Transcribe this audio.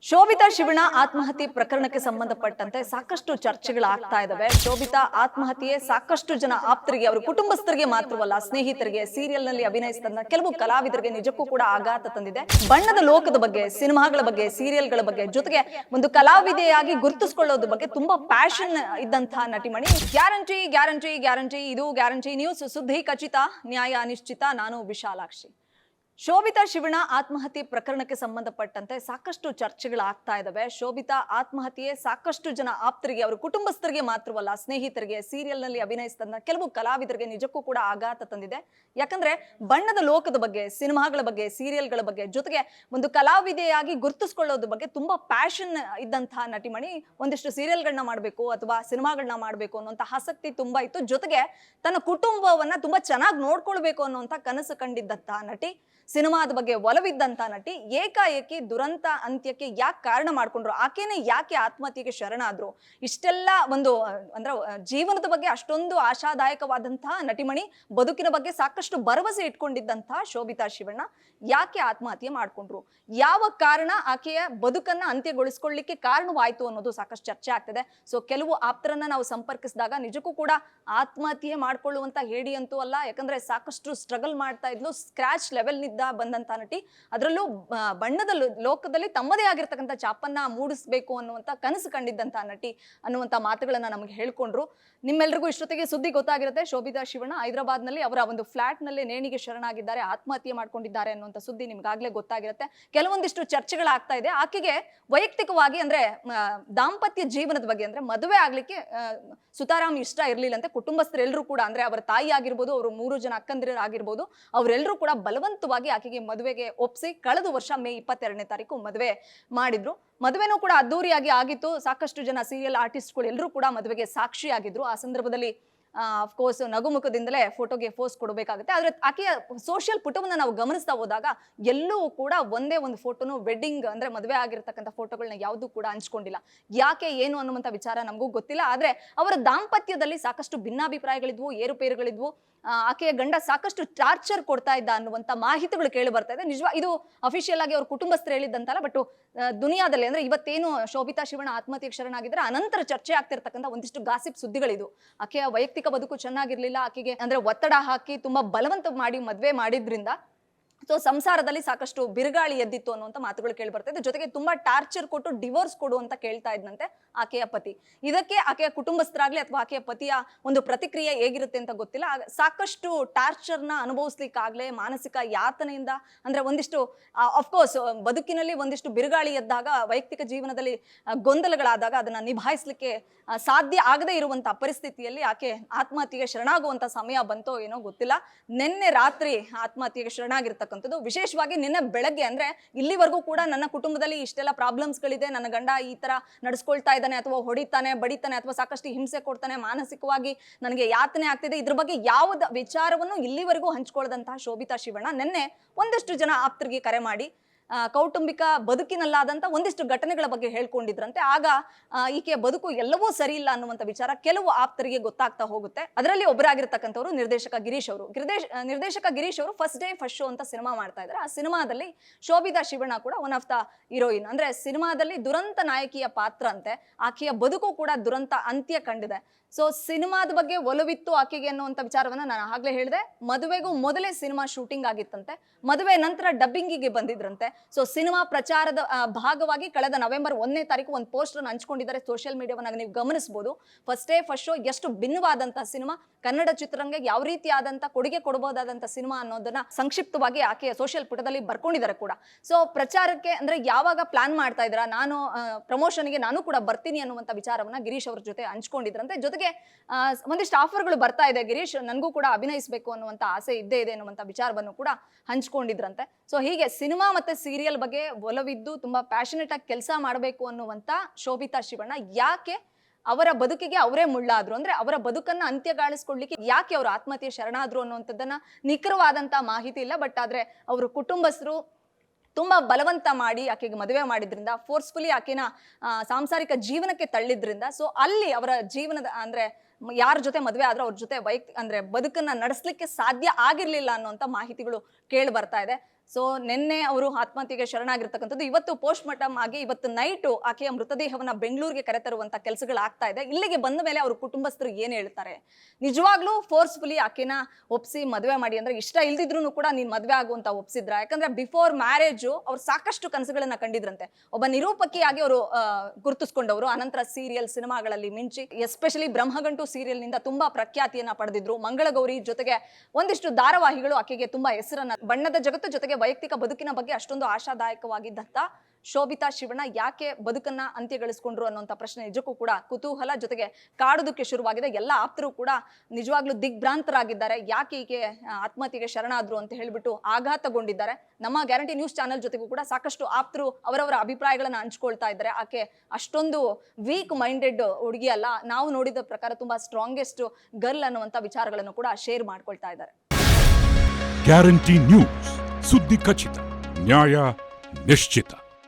ಶೋಭಿತಾ ಶಿವಣ್ಣ ಆತ್ಮಹತ್ಯೆ ಪ್ರಕರಣಕ್ಕೆ ಸಂಬಂಧಪಟ್ಟಂತೆ ಸಾಕಷ್ಟು ಚರ್ಚೆಗಳಾಗ್ತಾ ಇದಾವೆ. ಶೋಭಿತಾ ಆತ್ಮಹತ್ಯೆ ಸಾಕಷ್ಟು ಜನ ಆಪ್ತರಿಗೆ, ಅವರ ಕುಟುಂಬಸ್ಥರಿಗೆ ಮಾತ್ರವಲ್ಲ, ಸ್ನೇಹಿತರಿಗೆ, ಸೀರಿಯಲ್ ನಲ್ಲಿ ಅಭಿನಯಿಸಿದ ಕೆಲವು ಕಲಾವಿದರಿಗೆ ನಿಜಕ್ಕೂ ಕೂಡ ಆಘಾತ ತಂದಿದೆ. ಬಣ್ಣದ ಲೋಕದ ಬಗ್ಗೆ, ಸಿನಿಮಾಗಳ ಬಗ್ಗೆ, ಸೀರಿಯಲ್ಗಳ ಬಗ್ಗೆ, ಜೊತೆಗೆ ಒಂದು ಕಲಾವಿದೆಯಾಗಿ ಗುರುತಿಸಿಕೊಳ್ಳೋದ್ರ ಬಗ್ಗೆ ತುಂಬಾ ಪ್ಯಾಷನ್ ಇದ್ದಂತಹ ನಟಿಮಣಿ. ಗ್ಯಾರಂಟಿ ಗ್ಯಾರಂಟಿ ಗ್ಯಾರಂಟಿ, ಇದು ಗ್ಯಾರಂಟಿ ನ್ಯೂಸ್, ಸುದ್ದಿ ಖಚಿತ, ನ್ಯಾಯ ನಿಶ್ಚಿತ. ನಾನು ವಿಶಾಲಾಕ್ಷಿ. ಶೋಭಿತಾ ಶಿವಣ್ಣ ಆತ್ಮಹತ್ಯೆ ಪ್ರಕರಣಕ್ಕೆ ಸಂಬಂಧಪಟ್ಟಂತೆ ಸಾಕಷ್ಟು ಚರ್ಚೆಗಳಾಗ್ತಾ ಇದಾವೆ. ಶೋಭಿತಾ ಆತ್ಮಹತ್ಯೆ ಸಾಕಷ್ಟು ಜನ ಆಪ್ತರಿಗೆ, ಅವರ ಕುಟುಂಬಸ್ಥರಿಗೆ ಮಾತ್ರವಲ್ಲ, ಸ್ನೇಹಿತರಿಗೆ, ಸೀರಿಯಲ್ ನಲ್ಲಿ ಅಭಿನಯಿಸಿದ ಕೆಲವು ಕಲಾವಿದರಿಗೆ ನಿಜಕ್ಕೂ ಕೂಡ ಆಘಾತ ತಂದಿದೆ. ಯಾಕಂದ್ರೆ ಬಣ್ಣದ ಲೋಕದ ಬಗ್ಗೆ, ಸಿನಿಮಾಗಳ ಬಗ್ಗೆ, ಸೀರಿಯಲ್ಗಳ ಬಗ್ಗೆ, ಜೊತೆಗೆ ಒಂದು ಕಲಾವಿದೆಯಾಗಿ ಗುರುತಿಸಿಕೊಳ್ಳೋದ್ರ ಬಗ್ಗೆ ತುಂಬಾ ಪ್ಯಾಷನ್ ಇದ್ದಂತಹ ನಟಿಮಣಿ. ಒಂದಿಷ್ಟು ಸೀರಿಯಲ್ಗಳನ್ನ ಮಾಡಬೇಕು ಅಥವಾ ಸಿನಿಮಾಗಳನ್ನ ಮಾಡಬೇಕು ಅನ್ನುವಂಥ ಆಸಕ್ತಿ ತುಂಬಾ ಇತ್ತು. ಜೊತೆಗೆ ತನ್ನ ಕುಟುಂಬವನ್ನ ತುಂಬಾ ಚೆನ್ನಾಗಿ ನೋಡ್ಕೊಳ್ಬೇಕು ಅನ್ನುವಂಥ ಕನಸು ಕಂಡಿದ್ದಂತಹ ನಟಿ, ಸಿನಿಮಾದ ಬಗ್ಗೆ ಒಲವಿದ್ದಂತ ನಟಿ, ಏಕಾಏಕಿ ದುರಂತ ಅಂತ್ಯಕ್ಕೆ ಯಾಕೆ ಕಾರಣ ಮಾಡ್ಕೊಂಡ್ರು, ಆಕೆನೇ ಯಾಕೆ ಆತ್ಮಹತ್ಯೆಗೆ ಶರಣಾದ್ರು, ಇಷ್ಟೆಲ್ಲ ಒಂದು ಅಂದ್ರೆ ಜೀವನದ ಬಗ್ಗೆ ಅಷ್ಟೊಂದು ಆಶಾದಾಯಕವಾದಂತಹ ನಟಿಮಣಿ, ಬದುಕಿನ ಬಗ್ಗೆ ಸಾಕಷ್ಟು ಭರವಸೆ ಇಟ್ಕೊಂಡಿದ್ದಂತಹ ಶೋಭಿತಾ ಶಿವಣ್ಣ ಯಾಕೆ ಆತ್ಮಹತ್ಯೆ ಮಾಡ್ಕೊಂಡ್ರು, ಯಾವ ಕಾರಣ ಆಕೆಯ ಬದುಕನ್ನ ಅಂತ್ಯಗೊಳಿಸ್ಕೊಳ್ಳಿಕ್ಕೆ ಕಾರಣವಾಯ್ತು ಅನ್ನೋದು ಸಾಕಷ್ಟು ಚರ್ಚೆ ಆಗ್ತದೆ. ಸೊ ಕೆಲವು ಆಪ್ತರನ್ನ ನಾವು ಸಂಪರ್ಕಿಸಿದಾಗ ನಿಜಕ್ಕೂ ಕೂಡ ಆತ್ಮಹತ್ಯೆ ಮಾಡ್ಕೊಳ್ಳುವಂತ ಹೇಡಿ ಅಂತೂ ಅಲ್ಲ, ಯಾಕಂದ್ರೆ ಸಾಕಷ್ಟು ಸ್ಟ್ರಗಲ್ ಮಾಡ್ತಾ ಇದ್ಲು, ಸ್ಕ್ರಾಚ್ ಲೆವೆಲ್ ನಿಂದ ಬಂದಂತ ನಟಿ, ಅದರಲ್ಲೂ ಬಣ್ಣದ ಲೋಕದಲ್ಲಿ ತಮ್ಮದೇ ಆಗಿರ್ತಕ್ಕಂಥ ಚಾಪನ್ನ ಮೂಡಿಸ್ಬೇಕು ಅನ್ನುವಂತ ಕನಸು ಕಂಡಿದ್ದಂತ ನಟಿ ಅನ್ನುವಂತ ಮಾತುಗಳನ್ನ ನಮಗೆ ಹೇಳ್ಕೊಂಡ್ರು. ನಿಮ್ಮೆಲ್ಲರಿಗೂ ಇಷ್ಟೊತ್ತಿಗೆ ಸುದ್ದಿ ಗೊತ್ತಾಗಿರುತ್ತೆ. ಶೋಭಿತಾ ಶಿವಣ್ಣ ಹೈದರಾಬಾದ್ ನಲ್ಲಿ ಅವರ ಒಂದು ಫ್ಲಾಟ್ ನಲ್ಲಿ ನೇಣಿಗೆ ಶರಣಾಗಿದ್ದಾರೆ, ಆತ್ಮಹತ್ಯೆ ಮಾಡ್ಕೊಂಡಿದ್ದಾರೆ ಅನ್ನುವಂತ ಸುದ್ದಿ ನಿಮ್ಗಾಗ್ಲೇ ಗೊತ್ತಾಗಿರುತ್ತೆ. ಕೆಲವೊಂದಿಷ್ಟು ಚರ್ಚೆಗಳಾಗ್ತಾ ಇದೆ. ಆಕೆಗೆ ವೈಯಕ್ತಿಕವಾಗಿ ಅಂದ್ರೆ ದಾಂಪತ್ಯ ಜೀವನದ ಬಗ್ಗೆ, ಅಂದ್ರೆ ಮದುವೆ ಆಗ್ಲಿಕ್ಕೆ ಸುತಾರಾಮ್ ಇಷ್ಟ ಇರ್ಲಿಲ್ಲಂತೆ. ಕುಟುಂಬಸ್ಥರೆಲ್ಲರೂ ಕೂಡ, ಅಂದ್ರೆ ಅವರ ತಾಯಿ ಆಗಿರ್ಬೋದು, ಅವರು 3 ಜನ ಅಕ್ಕಂದಿರ ಆಗಿರ್ಬೋದು, ಅವರೆಲ್ಲರೂ ಕೂಡ ಬಲವಂತವಾಗಿ ಆಕೆಗೆ ಮದುವೆಗೆ ಒಪ್ಸಿ ಕಳೆದ ವರ್ಷ ಮೇ 22ನೇ ತಾರೀಕು ಮದುವೆ ಮಾಡಿದ್ರು. ಮದುವೆನೂ ಕೂಡ ಅದ್ದೂರಿಯಾಗಿ ಆಗಿತ್ತು. ಸಾಕಷ್ಟು ಜನ ಸೀರಿಯಲ್ ಆರ್ಟಿಸ್ಟ್ಗಳು ಎಲ್ಲರೂ ಕೂಡ ಮದುವೆಗೆ ಸಾಕ್ಷಿಯಾಗಿದ್ರು. ಆ ಸಂದರ್ಭದಲ್ಲಿ ಅಫ್ಕೋರ್ಸ್ ನಗುಮುಖದಿಂದಲೇ ಫೋಟೋಗೆ ಫೋಸ್ ಕೊಡಬೇಕಾಗುತ್ತೆ. ಆದ್ರೆ ಆಕೆಯ ಸೋಷಿಯಲ್ ಪುಟವನ್ನ ನಾವು ಗಮನಿಸ್ತಾ ಹೋದಾಗ ಎಲ್ಲೂ ಕೂಡ ಒಂದೇ ಒಂದು ಫೋಟೋನು ವೆಡ್ಡಿಂಗ್ ಅಂದ್ರೆ ಮದುವೆ ಆಗಿರ್ತಕ್ಕಂಥ ಫೋಟೋಗಳನ್ನ ಯಾವುದು ಕೂಡ ಹಂಚ್ಕೊಂಡಿಲ್ಲ. ಯಾಕೆ ಏನು ಅನ್ನುವಂಥ ವಿಚಾರ ನಮಗೂ ಗೊತ್ತಿಲ್ಲ. ಆದ್ರೆ ಅವರ ದಾಂಪತ್ಯದಲ್ಲಿ ಸಾಕಷ್ಟು ಭಿನ್ನಾಭಿಪ್ರಾಯಗಳಿದ್ವು, ಏರುಪೇರುಗಳಿದ್ವು. ಆಕೆಯ ಗಂಡ ಸಾಕಷ್ಟು ಟಾರ್ಚರ್ ಕೊಡ್ತಾ ಇದ್ದ ಅನ್ನುವಂಥ ಮಾಹಿತಿಗಳು ಕೇಳಿ ಬರ್ತಾ ಇದೆ. ನಿಜವಾ ಇದು ಅಫಿಷಿಯಲ್ ಆಗಿ ಅವ್ರ ಕುಟುಂಬಸ್ಥರು ಹೇಳಿದ್ದಂತಲ್ಲ, ಬಟ್ ದುನಿಯಾದಲ್ಲಿ ಅಂದ್ರೆ ಇವತ್ತೇನು ಶೋಭಿತಾ ಶಿವಣ್ಣ ಆತ್ಮಹತ್ಯೆಗೆ ಶರಣಾಗಿದ್ರೆ ಅನಂತರ ಚರ್ಚೆ ಆಗ್ತಿರ್ತಕ್ಕಂಥ ಒಂದಿಷ್ಟು ಗಾಸಿಪ್ ಸುದ್ದಿಗಳಿದು. ಆಕೆಯ ವೈಯಕ್ತಿಕ ಬದುಕು ಚೆನ್ನಾಗಿರ್ಲಿಲ್ಲ, ಆಕೆಗೆ ಅಂದ್ರೆ ಒತ್ತಡ ಹಾಕಿ ತುಂಬಾ ಬಲವಂತ ಮಾಡಿ ಮದ್ವೆ ಮಾಡಿದ್ರಿಂದ ಸೊ ಸಂಸಾರದಲ್ಲಿ ಸಾಕಷ್ಟು ಬಿರುಗಾಳಿ ಎದ್ದಿತ್ತು ಅನ್ನುವಂಥ ಮಾತುಗಳು ಕೇಳಿ ಬರ್ತಾ ಇದೆ. ಜೊತೆಗೆ ತುಂಬಾ ಟಾರ್ಚರ್ ಕೊಟ್ಟು ಡಿವೋರ್ಸ್ ಕೊಡು ಅಂತ ಕೇಳ್ತಾ ಇದ್ದಂತೆ ಆಕೆಯ ಪತಿ. ಇದಕ್ಕೆ ಆಕೆಯ ಕುಟುಂಬಸ್ಥರಾಗ್ಲಿ ಅಥವಾ ಆಕೆಯ ಪತಿಯ ಒಂದು ಪ್ರತಿಕ್ರಿಯೆ ಹೇಗಿರುತ್ತೆ ಅಂತ ಗೊತ್ತಿಲ್ಲ. ಸಾಕಷ್ಟು ಟಾರ್ಚರ್ನ ಅನುಭವಿಸ್ಲಿಕ್ಕಾಗ್ಲೇ ಮಾನಸಿಕ ಯಾತನೆಯಿಂದ, ಅಂದ್ರೆ ಒಂದಿಷ್ಟು ಅಫ್ಕೋರ್ಸ್ ಬದುಕಿನಲ್ಲಿ ಒಂದಿಷ್ಟು ಬಿರುಗಾಳಿ ಎದ್ದಾಗ, ವೈಯಕ್ತಿಕ ಜೀವನದಲ್ಲಿ ಗೊಂದಲಗಳಾದಾಗ ಅದನ್ನ ನಿಭಾಯಿಸ್ಲಿಕ್ಕೆ ಸಾಧ್ಯ ಆಗದೆ ಇರುವಂತ ಪರಿಸ್ಥಿತಿಯಲ್ಲಿ ಆಕೆ ಆತ್ಮಹತ್ಯೆಗೆ ಶರಣಾಗುವಂತ ಸಮಯ ಬಂತೋ ಏನೋ ಗೊತ್ತಿಲ್ಲ. ನಿನ್ನೆ ರಾತ್ರಿ ಆತ್ಮಹತ್ಯೆಗೆ ಶರಣಾಗಿರ್ತಕ್ಕಂಥದ್ದು. ವಿಶೇಷವಾಗಿ ನಿನ್ನೆ ಬೆಳಗ್ಗೆ, ಅಂದ್ರೆ ಇಲ್ಲಿವರೆಗೂ ಕೂಡ ನನ್ನ ಕುಟುಂಬದಲ್ಲಿ ಇಷ್ಟೆಲ್ಲ ಪ್ರಾಬ್ಲಮ್ಸ್ಗಳಿದೆ, ನನ್ನ ಗಂಡ ಈ ತರ ನಡೆಸ್ಕೊಳ್ತಾ ಇದ್ದಾನೆ, ಅಥವಾ ಹೊಡಿತಾನೆ, ಬಡಿತಾನೆ, ಅಥವಾ ಸಾಕಷ್ಟು ಹಿಂಸೆ ಕೊಡ್ತಾನೆ, ಮಾನಸಿಕವಾಗಿ ನನಗೆ ಯಾತನೆ ಆಗ್ತಿದೆ, ಇದ್ರ ಬಗ್ಗೆ ಯಾವುದ ವಿಚಾರವನ್ನು ಇಲ್ಲಿವರೆಗೂ ಹಂಚ್ಕೊಳ್ಳದಂತಹ ಶೋಭಿತಾ ಶಿವಣ್ಣ ನಿನ್ನೆ ಒಂದಷ್ಟು ಜನ ಆಪ್ತರಿಗೆ ಕರೆ ಮಾಡಿ ಕೌಟುಂಬಿಕ ಬದುಕಿನಲ್ಲಾದಂತ ಒಂದಿಷ್ಟು ಘಟನೆಗಳ ಬಗ್ಗೆ ಹೇಳ್ಕೊಂಡಿದ್ರಂತೆ. ಆಗ ಈಕೆಯ ಬದುಕು ಎಲ್ಲವೂ ಸರಿ ಇಲ್ಲ ಅನ್ನುವಂಥ ವಿಚಾರ ಕೆಲವು ಆಪ್ತರಿಗೆ ಗೊತ್ತಾಗ್ತಾ ಹೋಗುತ್ತೆ. ಅದರಲ್ಲಿ ಒಬ್ಬರಾಗಿರ್ತಕ್ಕಂಥವ್ರು ನಿರ್ದೇಶಕ ಗಿರೀಶ್ ಅವರು. ನಿರ್ದೇಶಕ ಗಿರೀಶ್ ಅವರು ಫಸ್ಟ್ ಡೇ ಫಸ್ಟ್ ಶೋ ಅಂತ ಸಿನಿಮಾ ಮಾಡ್ತಾ ಇದ್ದಾರೆ. ಆ ಸಿನಿಮಾದಲ್ಲಿ ಶೋಭಿತಾ ಶಿವಣ್ಣ ಕೂಡ ಒನ್ ಆಫ್ ದ ಹೀರೋಯಿನ್, ಅಂದ್ರೆ ಸಿನಿಮಾದಲ್ಲಿ ದುರಂತ ನಾಯಕಿಯ ಪಾತ್ರ ಅಂತೆ. ಆಕೆಯ ಬದುಕು ಕೂಡ ದುರಂತ ಅಂತ್ಯ ಕಂಡಿದೆ. ಸೊ ಸಿನಿಮಾದ ಬಗ್ಗೆ ಒಲವಿತ್ತು ಆಕೆಗೆ ಅನ್ನುವಂಥ ವಿಚಾರವನ್ನ ನಾನು ಆಗ್ಲೇ ಹೇಳಿದೆ. ಮದುವೆಗೂ ಮೊದಲೇ ಸಿನಿಮಾ ಶೂಟಿಂಗ್ ಆಗಿತ್ತಂತೆ, ಮದುವೆ ನಂತರ ಡಬ್ಬಿಂಗಿಗೆ ಬಂದಿದ್ರಂತೆ. ಸೊ ಸಿನಿಮಾ ಪ್ರಚಾರದ ಭಾಗವಾಗಿ ಕಳೆದ ನವೆಂಬರ್ 1ನೇ ತಾರೀಕು ಒಂದು ಪೋಸ್ಟರ್ ಹಂಚ್ಕೊಂಡಿದ್ದಾರೆ ಸೋಷಿಯಲ್ ಮೀಡಿಯಾವನ್ನ ನೀವು ಗಮನಿಸಬಹುದು. ಫಸ್ಟ್ ಡೇ ಫಸ್ಟ್ ಶೋ ಎಷ್ಟು ಭಿನ್ನವಾದಂತಹ ಸಿನಿಮಾ, ಕನ್ನಡ ಚಿತ್ರರಂಗಕ್ಕೆ ಯಾವ ರೀತಿಯಾದಂತ ಕೊಡುಗೆ ಕೊಡಬಹುದಾದಂತ ಸಿನಿಮಾ ಅನ್ನೋದನ್ನ ಸಂಕ್ಷಿಪ್ತವಾಗಿ ಆಕೆ ಸೋಷಿಯಲ್ ಪುಟದಲ್ಲಿ ಬರ್ಕೊಂಡಿದ್ದಾರೆ ಕೂಡ. ಸೊ ಪ್ರಚಾರಕ್ಕೆ ಅಂದ್ರೆ ಯಾವಾಗ ಪ್ಲಾನ್ ಮಾಡ್ತಾ ಇದ್ರ, ನಾನು ಪ್ರಮೋಷನ್ಗೆ ನಾನು ಕೂಡ ಬರ್ತೀನಿ ಅನ್ನುವಂಥ ವಿಚಾರವನ್ನ ಗಿರೀಶ್ ಅವ್ರ ಜೊತೆ ಹಂಚ್ಕೊಂಡಿದ್ರಂತೆ. ಜೊತೆಗೆ ಒಂದಿಷ್ಟು ಆಫರ್ಗಳು ಬರ್ತಾ ಇದೆ, ಗಿರೀಶ್ ನನಗೂ ಕೂಡ ಅಭಿನಯಿಸಬೇಕು ಅನ್ನುವಂಥ ಆಸೆ ಇದ್ದೇ ಇದೆ ಅನ್ನುವಂಥ ವಿಚಾರವನ್ನು ಕೂಡ ಹಂಚ್ಕೊಂಡಿದ್ರಂತೆ. ಸೊ ಹೀಗೆ ಸಿನಿಮಾ ಮತ್ತೆ ಸೀರಿಯಲ್ ಬಗ್ಗೆ ಒಲವಿದ್ದು ತುಂಬಾ ಪ್ಯಾಷನೇಟ್ ಆಗಿ ಕೆಲಸ ಮಾಡಬೇಕು ಅನ್ನುವಂಥ ಶೋಭಿತಾ ಶಿವಣ್ಣ ಯಾಕೆ ಅವರ ಬದುಕಿಗೆ ಅವರೇ ಮುಳ್ಳಾದ್ರು, ಅಂದ್ರೆ ಅವರ ಬದುಕನ್ನ ಅಂತ್ಯಗಾಳಿಸ್ಕೊಡ್ಲಿಕ್ಕೆ ಯಾಕೆ ಅವರು ಆತ್ಮಹತ್ಯೆ ಶರಣಾದ್ರು ಅನ್ನುವಂಥದ್ದನ್ನ ನಿಖರವಾದಂತ ಮಾಹಿತಿ ಇಲ್ಲ. ಬಟ್ ಆದ್ರೆ ಅವರು ಕುಟುಂಬಸ್ಥರು ತುಂಬಾ ಬಲವಂತ ಮಾಡಿ ಆಕೆಗೆ ಮದುವೆ ಮಾಡಿದ್ರಿಂದ, ಫೋರ್ಸ್ಫುಲಿ ಆಕೆನ ಸಾಂಸಾರಿಕ ಜೀವನಕ್ಕೆ ತಳ್ಳಿದ್ರಿಂದ, ಸೊ ಅಲ್ಲಿ ಅವರ ಜೀವನದ ಅಂದ್ರೆ ಯಾರ ಜೊತೆ ಮದುವೆ ಆದ್ರೂ ಅವ್ರ ಜೊತೆ ಅಂದ್ರೆ ಬದುಕನ್ನ ನಡೆಸಲಿಕ್ಕೆ ಸಾಧ್ಯ ಆಗಿರ್ಲಿಲ್ಲ ಅನ್ನುವಂಥ ಮಾಹಿತಿಗಳು ಕೇಳಿ ಬರ್ತಾ ಇದೆ. ಸೊ ನಿನ್ನೆ ಅವರು ಆತ್ಮಹತ್ಯೆಗೆ ಶರಣಾಗಿರ್ತಕ್ಕಂಥದ್ದು. ಇವತ್ತು ಪೋಸ್ಟ್ ಮಾರ್ಟಮ್ ಆಗಿ ಇವತ್ತು ನೈಟು ಆಕೆಯ ಮೃತದೇಹವನ್ನ ಬೆಂಗಳೂರಿಗೆ ಕರೆತರುವಂತ ಕೆಲಸಗಳಾಗ್ತಾ ಇದೆ. ಇಲ್ಲಿಗೆ ಬಂದ ಮೇಲೆ ಅವ್ರ ಕುಟುಂಬಸ್ಥರು ಏನ್ ಹೇಳ್ತಾರೆ? ನಿಜವಾಗ್ಲೂ ಫೋರ್ಸ್ಫುಲಿ ಆಕೆನ ಒಪ್ಸಿ ಮದುವೆ ಮಾಡಿ ಅಂದ್ರೆ ಇಷ್ಟ ಇಲ್ದಿದ್ರು ಕೂಡ ನೀನ್ ಮದುವೆ ಆಗುವಂತ ಒಪ್ಸಿದ್ರ? ಯಾಕಂದ್ರೆ ಬಿಫೋರ್ ಮ್ಯಾರೇಜು ಅವ್ರು ಸಾಕಷ್ಟು ಕನಸುಗಳನ್ನ ಕಂಡಿದ್ರಂತೆ. ಒಬ್ಬ ನಿರೂಪಕಿಯಾಗಿ ಅವರು ಗುರುತಿಸ್ಕೊಂಡವರು. ಅನಂತರ ಸೀರಿಯಲ್ ಸಿನಿಮಾಗಳಲ್ಲಿ ಮಿಂಚಿ ಎಸ್ಪೆಷಲಿ ಬ್ರಹ್ಮಗಂಟು ಸೀರಿಯಲ್ ನಿಂದ ತುಂಬಾ ಪ್ರಖ್ಯಾತಿಯನ್ನ ಪಡೆದಿದ್ರು. ಮಂಗಳಗೌರಿ ಜೊತೆಗೆ ಒಂದಿಷ್ಟು ಧಾರಾವಾಹಿಗಳು ಆಕೆಗೆ ತುಂಬಾ ಹೆಸರನ್ನ, ಬಣ್ಣದ ಜಗತ್ತು ಜೊತೆಗೆ ವೈಯಕ್ತಿಕ ಬದುಕಿನ ಬಗ್ಗೆ ಅಷ್ಟೊಂದು ಆಶಾದಾಯಕವಾಗಿದ್ದಂತ ಶೋಭಿತಾ ಶಿವಣ್ಣ ಯಾಕೆ ಬದುಕನ್ನ ಅಂತ್ಯಗೊಳಿಸ್ಕೊಂಡ್ರು ಅನ್ನೋಂಥ ಪ್ರಶ್ನೆ ನಿಜಕ್ಕೂ ಕೂಡ ಕುತೂಹಲ ಜೊತೆಗೆ ಕಾಡುದಕ್ಕೆ ಶುರುವಾಗಿದೆ. ಎಲ್ಲ ಆಪ್ತರು ಕೂಡ ನಿಜವಾಗ್ಲೂ ದಿಗ್ಭ್ರಾಂತರಾಗಿದ್ದಾರೆ. ಯಾಕೆ ಈಕೆ ಆತ್ಮಹತ್ಯೆಗೆ ಶರಣಾದ್ರು ಅಂತ ಹೇಳಿಬಿಟ್ಟು ಆಘಾತಗೊಂಡಿದ್ದಾರೆ. ನಮ್ಮ ಗ್ಯಾರಂಟಿ ನ್ಯೂಸ್ ಚಾನೆಲ್ ಜೊತೆಗೂ ಕೂಡ ಸಾಕಷ್ಟು ಆಪ್ತರು ಅವರವರ ಅಭಿಪ್ರಾಯಗಳನ್ನ ಹಂಚ್ಕೊಳ್ತಾ ಇದ್ದಾರೆ. ಆಕೆ ಅಷ್ಟೊಂದು ವೀಕ್ ಮೈಂಡೆಡ್ ಹುಡುಗಿ ಅಲ್ಲ, ನಾವು ನೋಡಿದ ಪ್ರಕಾರ ತುಂಬಾ ಸ್ಟ್ರಾಂಗೆಸ್ಟ್ ಗರ್ಲ್ ಅನ್ನುವಂಥ ವಿಚಾರಗಳನ್ನು ಕೂಡ ಶೇರ್ ಮಾಡ್ಕೊಳ್ತಾ ಇದ್ದಾರೆ. ಗ್ಯಾರಂಟಿ ನ್ಯೂಸ್, ಸುದ್ದಿ ಖಚಿತ, ನ್ಯಾಯ ನಿಶ್ಚಿತ.